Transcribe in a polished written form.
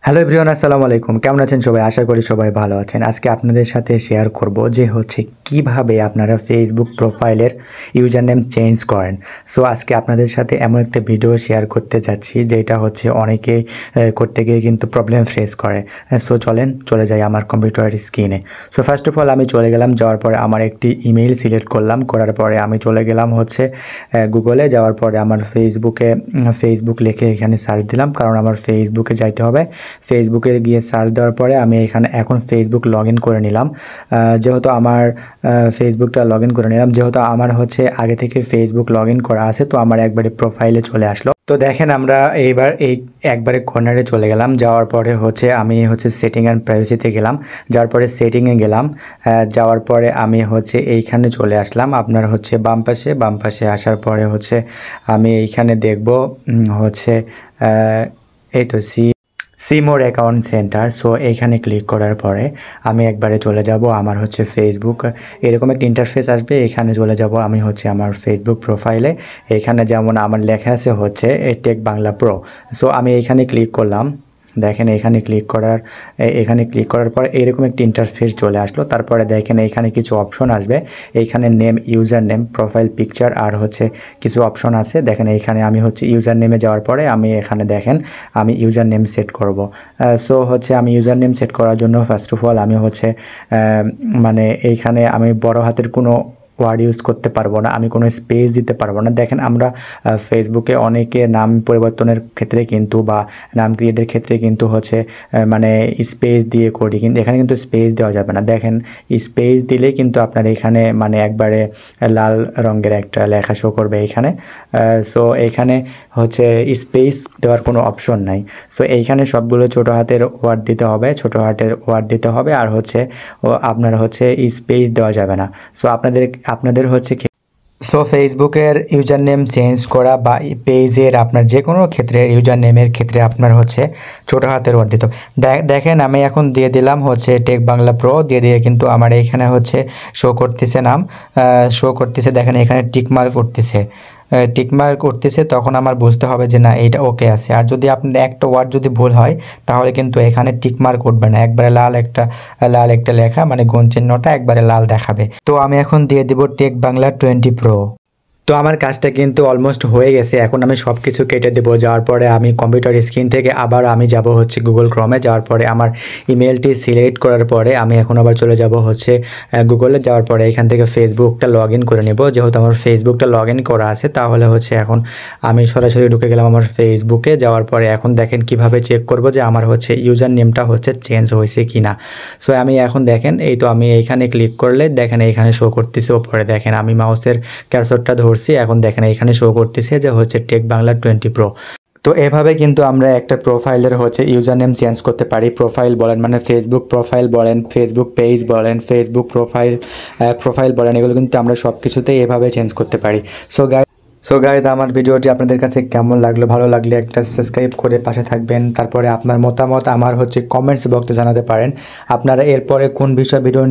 Hello everyone, আসসালামু আলাইকুম। কেমন আছেন সবাই? আশা করি সবাই ভালো আছেন। আজকে আপনাদের সাথে শেয়ার করব যে কিভাবে আপনারা ফেসবুক প্রোফাইলের ইউজার নেম চেঞ্জ করেন। সো আজকে আপনাদের সাথে এমন একটা ভিডিও শেয়ার করতে যাচ্ছি যেটা অনেকেই করতে গিয়ে কিন্তু প্রবলেম ফেস করে। সো চলে যাই আমার কম্পিউটার স্ক্রিনে। সো ফার্স্ট অফ অল আমি চলে গেলাম, যাওয়ার পরে আমার একটি ইমেইল সিলেক্ট করলাম, করার পরে আমি চলে গেলাম গুগলে। যাওয়ার পরে আমার ফেসবুক লিখে এখানে সার্চ দিলাম, কারণ আমার ফেসবুকে যাইতে হবে। ফেসবুকে গিয়ে সার্চ দেওয়ার পরে আমি এখন ফেসবুক লগ ইন করে নিলাম। যেহেতু আমার ফেসবুকটা লগ ইন করে নিলাম, যেহেতু আমার আগে থেকে ফেসবুক লগ ইন করা আছে, তো আমার একবারে প্রোফাইলে চলে আসলো। তো দেখেন আমরা এইবার একবারে কর্নারে চলে গেলাম। যাওয়ার পরে আমি সেটিং অ্যান্ড প্রাইভেসিতে গেলাম। যাওয়ার পরে সেটিংয়ে গেলাম। যাওয়ার পরে আমি এইখানে চলে আসলাম। আপনার বাম পাশে আসার পরে আমি এইখানে দেখব এই তো see more account centre. So এইখানে ক্লিক করার পরে আমি একবারে চলে যাব আমার ফেসবুক। এরকম একটা ইন্টারফেস আসবে, এখানে চলে যাব আমি আমার ফেসবুক প্রোফাইলে। এখানে যেমন আমার লেখা আছে টেক বাংলা প্রো। সো আমি এইখানে ক্লিক করলাম। দেখেন এখানে ক্লিক করার পর এরকম একটি ইন্টারফেস চলে আসলো। তারপরে দেখেন এখানে কিছু অপশন আসবে। এইখানে name, user name, profile picture আর কিছু অপশন আছে। দেখেন এইখানে আমি ইউজার নেমে যাওয়ার পরে আমি এখানে দেখেন আমি ইউজার নেম সেট করব। সো আমি ইউজার নেম সেট করার জন্য ফার্স্ট অফ অল আমি মানে এইখানে আমি বড় হাতের কোনো ওয়ার্ড ইউজ করতে পারবো না, আমি কোনো স্পেস দিতে পারবো না। দেখেন আমরা ফেসবুকে অনেকে নাম পরিবর্তনের ক্ষেত্রে কিন্তু বা নাম ক্রিয়েটের ক্ষেত্রে কিন্তু মানে স্পেস দিয়ে করি, কিন্তু এখানে কিন্তু স্পেস দেওয়া যাবে না। দেখেন স্পেস দিলেই কিন্তু আপনার এখানে মানে একবারে লাল রঙের একটা লেখা শো করবে এখানে। সো এখানে স্পেস দেওয়ার কোনো অপশন নাই। সো এইখানে সবগুলো ছোটো হাতের ওয়ার্ড দিতে হবে, আর আপনার স্পেস দেওয়া যাবে না। সো আপনাদের সো ফেসবুকের ইউজার নেম চেঞ্জ করা বা পেজের আপনার যে কোনো ক্ষেত্রে ইউজার নেমের ক্ষেত্রে আপনার ছোটো হাতের ওয়ার্ড দিতে হবে। দেখেন আমি এখন দিয়ে দিলাম টেক বাংলা প্রো দিয়ে কিন্তু আমার এখানে শো করতেছে নাম, শো করতেছে। দেখেন এখানে টিকমার্ক করতেছে, তখন আমার বুঝতে হবে যে না এইটা ওকে আছে। আর যদি আপনার একটা ওয়ার্ড যদি ভুল হয় তাহলে কিন্তু এখানে টিকমার্ক উঠবে না, একবারে লাল একটা লেখা মানে গুণ চিহ্নটা একবারে লাল দেখাবে। তো আমি এখন দিয়ে দিব টেক বাংলা 20 প্রো। তো আমার কাজটা কিন্তু অলমোস্ট হয়ে গেছে। এখন আমি সব কিছু কেটে দেবো। যাওয়ার পরে আমি কম্পিউটার স্ক্রিন থেকে আবার আমি যাব গুগল ক্রমে। যাওয়ার পরে আমার ইমেলটি সিলেক্ট করার পরে আমি এখন আবার চলে যাব গুগলে। যাওয়ার পরে এখান থেকে ফেসবুকটা লগ ইন করে নেব। যেহেতু আমার ফেসবুকটা লগ ইন করা আছে, তাহলে এখন আমি সরাসরি ঢুকে গেলাম আমার ফেসবুকে। যাওয়ার পরে এখন দেখেন কিভাবে চেক করব যে আমার ইউজার নেমটা চেঞ্জ হয়েছে কি না। সো আমি এখন দেখেন এই তো আমি এইখানে ক্লিক করলে দেখেন এইখানে শো করতেছে ওপরে। দেখেন আমি মাউসের কার্সরটা ধরছি, এখন দেখেন এখানে শো করতেছে যে টেক বাংলা 20 প্রো। তো এভাবে কিন্তু আমরা একটা প্রোফাইলের ইউজার নেম চেঞ্জ করতে পারি। প্রোফাইল বলেন মানে ফেসবুক প্রোফাইল বলেন, ফেসবুক পেজ বলেন, ফেসবুক প্রোফাইল বলেন, এগুলো কিন্তু আমরা সব কিছুতেই এভাবে চেঞ্জ করতে পারি। সো গাইজ আমার ভিডিওটি আপনাদের কাছে কেমন লাগলো? ভালো লাগলে একটা সাবস্ক্রাইব করে পাশে থাকবেন। তারপরে আপনার মতামত আমার কমেন্টস বক্সে জানাতে পারেন। আপনারা এরপরে কোন বিষয়ে ভিডিও